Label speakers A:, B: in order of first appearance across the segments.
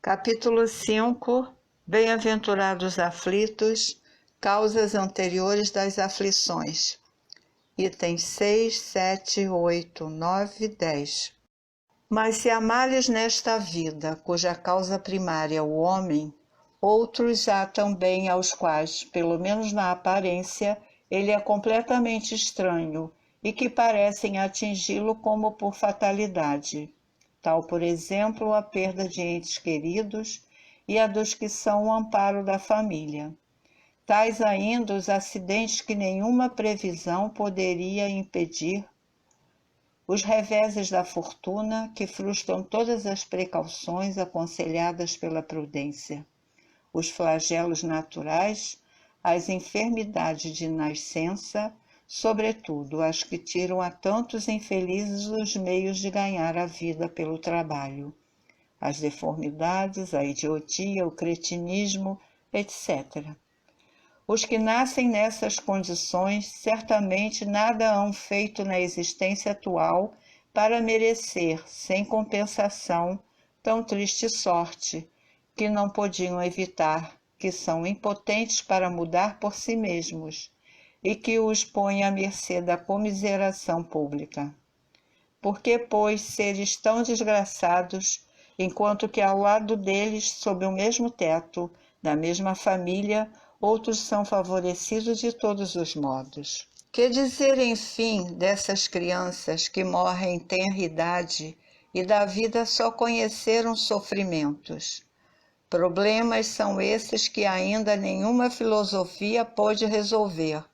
A: Capítulo 5. Bem-aventurados aflitos, causas anteriores das aflições. Itens 6, 7, 8, 9 e 10. Mas se há males nesta vida, cuja causa primária é o homem, outros há também aos quais, pelo menos na aparência, ele é completamente estranho e que parecem atingi-lo como por fatalidade. Tal, por exemplo, a perda de entes queridos e a dos que são o amparo da família. Tais ainda os acidentes que nenhuma previsão poderia impedir, os reveses da fortuna que frustram todas as precauções aconselhadas pela prudência, os flagelos naturais, as enfermidades de nascença, sobretudo as que tiram a tantos infelizes os meios de ganhar a vida pelo trabalho, as deformidades, a idiotia, o cretinismo, etc. Os que nascem nessas condições certamente nada hão feito na existência atual para merecer, sem compensação, tão triste sorte, que não podiam evitar, que são impotentes para mudar por si mesmos, e que os põe à mercê da comiseração pública. Por que, pois, seres tão desgraçados, enquanto que ao lado deles, sob o mesmo teto, da mesma família, outros são favorecidos de todos os modos? Que dizer, enfim, dessas crianças que morrem em tenra idade e da vida só conheceram sofrimentos? Problemas são esses que ainda nenhuma filosofia pôde resolver,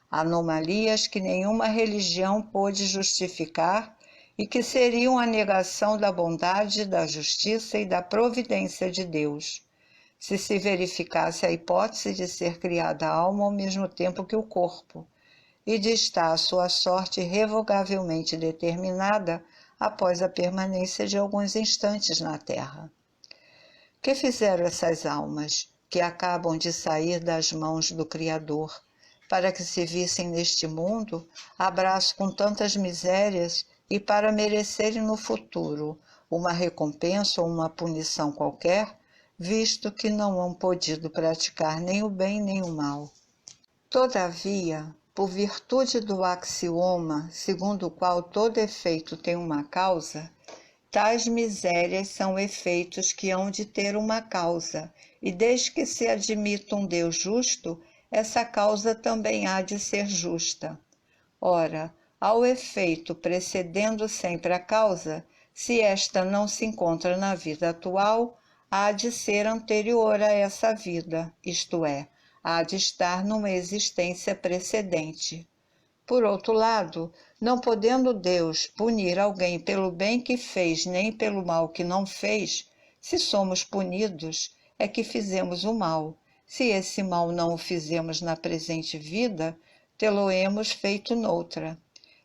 A: anomalias que nenhuma religião pôde justificar e que seriam a negação da bondade, da justiça e da providência de Deus, se verificasse a hipótese de ser criada a alma ao mesmo tempo que o corpo, e de estar a sua sorte irrevogavelmente determinada após a permanência de alguns instantes na terra. Que fizeram essas almas, que acabam de sair das mãos do Criador, para que se vissem neste mundo abraço com tantas misérias e para merecerem no futuro uma recompensa ou uma punição qualquer, visto que não hão podido praticar nem o bem nem o mal? Todavia, por virtude do axioma segundo o qual todo efeito tem uma causa, tais misérias são efeitos que hão de ter uma causa, e desde que se admita um Deus justo, essa causa também há de ser justa. Ora, ao efeito precedendo sempre a causa, se esta não se encontra na vida atual, há de ser anterior a essa vida, isto é, há de estar numa existência precedente. Por outro lado, não podendo Deus punir alguém pelo bem que fez nem pelo mal que não fez, se somos punidos, é que fizemos o mal. Se esse mal não o fizemos na presente vida, tê-lo-emos feito noutra.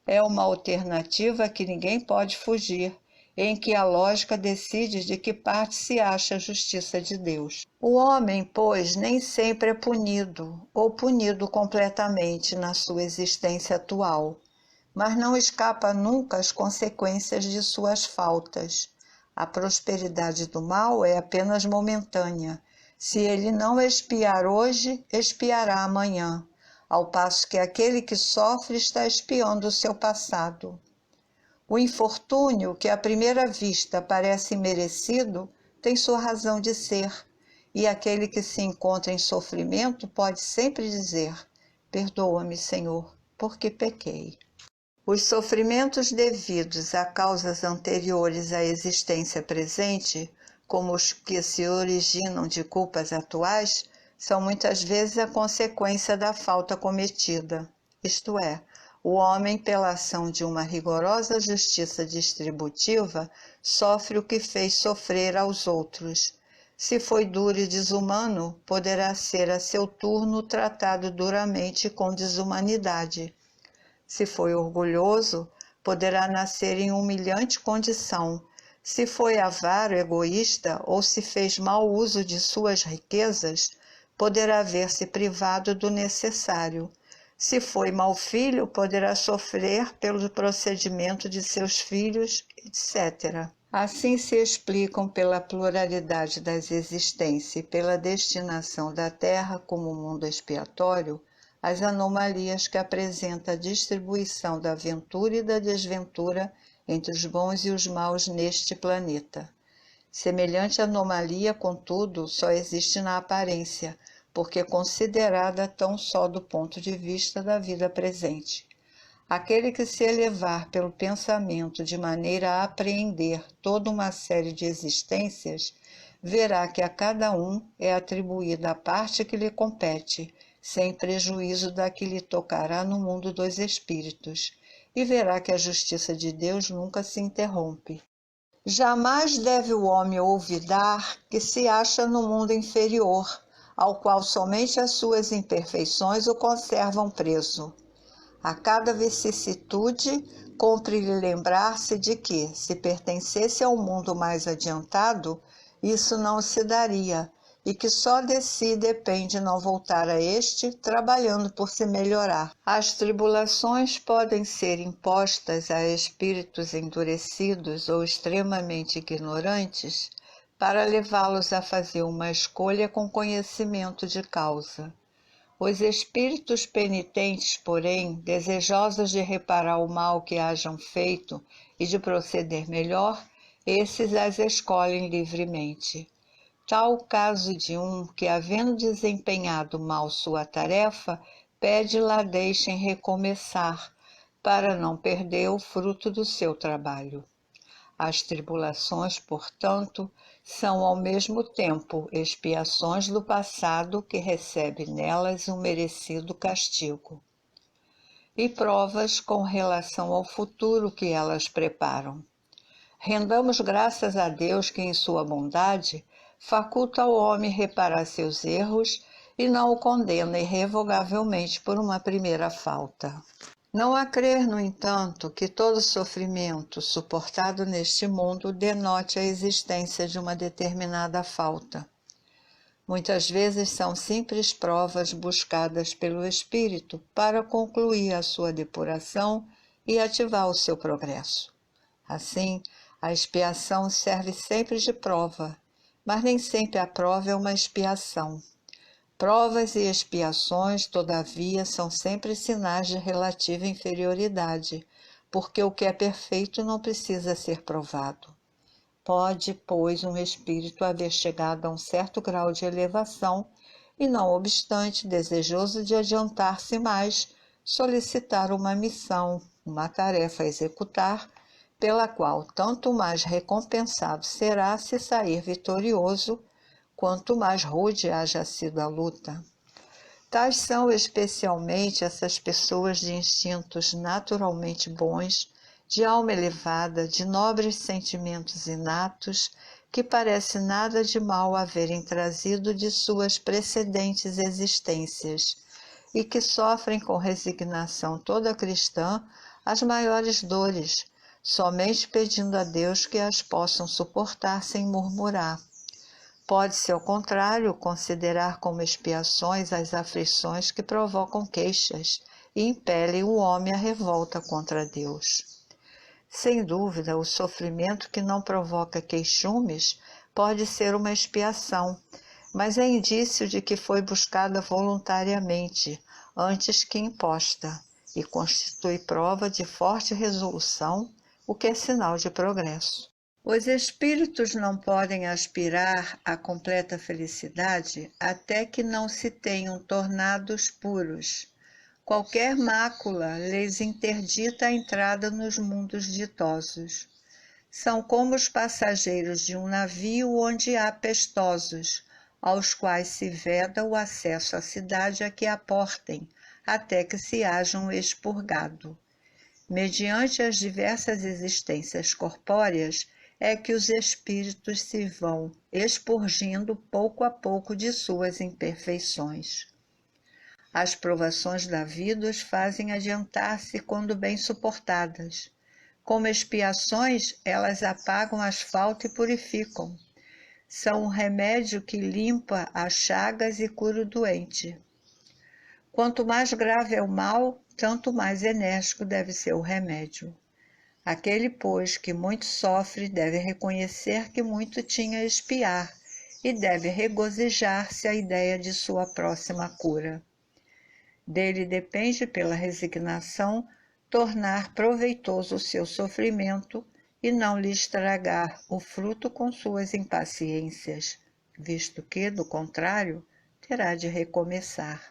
A: É uma alternativa que ninguém pode fugir, em que a lógica decide de que parte se acha a justiça de Deus. O homem, pois, nem sempre é punido, ou punido completamente na sua existência atual, mas não escapa nunca às consequências de suas faltas. A prosperidade do mal é apenas momentânea. Se ele não expiar hoje, expiará amanhã, ao passo que aquele que sofre está expiando o seu passado. O infortúnio, que à primeira vista parece merecido, tem sua razão de ser, e aquele que se encontra em sofrimento pode sempre dizer: perdoa-me, Senhor, porque pequei. Os sofrimentos devidos a causas anteriores à existência presente, como os que se originam de culpas atuais, são muitas vezes a consequência da falta cometida, isto é, o homem, pela ação de uma rigorosa justiça distributiva, sofre o que fez sofrer aos outros. Se foi duro e desumano, poderá ser a seu turno tratado duramente com desumanidade. Se foi orgulhoso, poderá nascer em humilhante condição. Se foi avaro, egoísta, ou se fez mau uso de suas riquezas, poderá ver-se privado do necessário. Se foi mau filho, poderá sofrer pelo procedimento de seus filhos, etc. Assim se explicam pela pluralidade das existências e pela destinação da Terra como mundo expiatório as anomalias que apresenta a distribuição da ventura e da desventura entre os bons e os maus neste planeta. Semelhante anomalia, contudo, só existe na aparência, porque é considerada tão só do ponto de vista da vida presente. Aquele que se elevar pelo pensamento de maneira a apreender toda uma série de existências, verá que a cada um é atribuída a parte que lhe compete, sem prejuízo da que lhe tocará no mundo dos espíritos, e verá que a justiça de Deus nunca se interrompe. Jamais deve o homem olvidar que se acha no mundo inferior, ao qual somente as suas imperfeições o conservam preso. A cada vicissitude, cumpre-lhe lembrar-se de que, se pertencesse ao mundo mais adiantado, isso não se daria, e que só de si depende não voltar a este, trabalhando por se melhorar. As tribulações podem ser impostas a espíritos endurecidos ou extremamente ignorantes para levá-los a fazer uma escolha com conhecimento de causa. Os espíritos penitentes, porém, desejosos de reparar o mal que hajam feito e de proceder melhor, esses as escolhem livremente. Tal o caso de um que, havendo desempenhado mal sua tarefa, pede-la deixem recomeçar, para não perder o fruto do seu trabalho. As tribulações, portanto, são ao mesmo tempo expiações do passado que recebe nelas um merecido castigo, e provas com relação ao futuro que elas preparam. Rendamos graças a Deus que, em sua bondade, faculta ao homem reparar seus erros e não o condena irrevogavelmente por uma primeira falta. Não há crer, no entanto, que todo sofrimento suportado neste mundo denote a existência de uma determinada falta. Muitas vezes são simples provas buscadas pelo espírito para concluir a sua depuração e ativar o seu progresso. Assim, a expiação serve sempre de prova, mas nem sempre a prova é uma expiação. Provas e expiações, todavia, são sempre sinais de relativa inferioridade, porque o que é perfeito não precisa ser provado. Pode, pois, um espírito haver chegado a um certo grau de elevação e, não obstante, desejoso de adiantar-se mais, solicitar uma missão, uma tarefa a executar, pela qual tanto mais recompensado será se sair vitorioso, quanto mais rude haja sido a luta. Tais são especialmente essas pessoas de instintos naturalmente bons, de alma elevada, de nobres sentimentos inatos, que parece nada de mal haverem trazido de suas precedentes existências, e que sofrem com resignação toda cristã as maiores dores, somente pedindo a Deus que as possam suportar sem murmurar. Pode-se, ao contrário, considerar como expiações as aflições que provocam queixas e impelem o homem à revolta contra Deus. Sem dúvida, o sofrimento que não provoca queixumes pode ser uma expiação, mas é indício de que foi buscada voluntariamente, antes que imposta, e constitui prova de forte resolução, o que é sinal de progresso. Os espíritos não podem aspirar à completa felicidade até que não se tenham tornados puros. Qualquer mácula lhes interdita a entrada nos mundos ditosos. São como os passageiros de um navio onde há pestosos, aos quais se veda o acesso à cidade a que aportem, até que se hajam expurgado. Mediante as diversas existências corpóreas, é que os espíritos se vão expurgindo pouco a pouco de suas imperfeições. As provações da vida os fazem adiantar-se quando bem suportadas. Como expiações, elas apagam as faltas e purificam. São um remédio que limpa as chagas e cura o doente. Quanto mais grave é o mal, tanto mais enérgico deve ser o remédio. Aquele, pois, que muito sofre, deve reconhecer que muito tinha a expiar e deve regozijar-se à ideia de sua próxima cura. Dele depende, pela resignação, tornar proveitoso o seu sofrimento e não lhe estragar o fruto com suas impaciências, visto que, do contrário, terá de recomeçar.